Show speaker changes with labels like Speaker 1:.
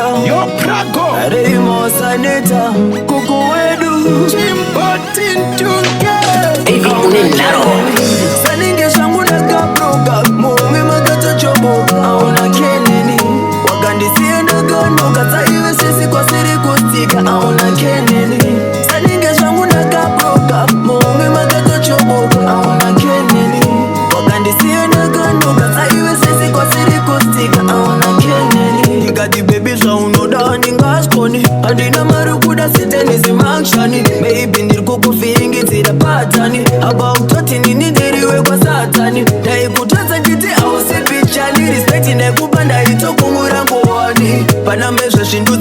Speaker 1: Yo prago
Speaker 2: RAYMER saneta kuku wedu
Speaker 1: Chimbotin tunge
Speaker 3: Hivi unenaro
Speaker 2: saninge shangu nakabroka mume magata chobo aona keneni wakandisie ndagano kata iwe sisi kwa siri kutika aona keneni saninge shangu nakabroka mume magata chobo aona keneni wakandisie ndagano kata iwe sisi kwa siri kutika aona keneni ngati baby zaunoda ningaskoni andina marukuda siteni zimakshani maybe ndirikukufingidzira patani about toti nini ndiriwe kwa satani ndaikutadza nditi ausipichani respect nekupanda itokungura ngowani pana mezvezvindu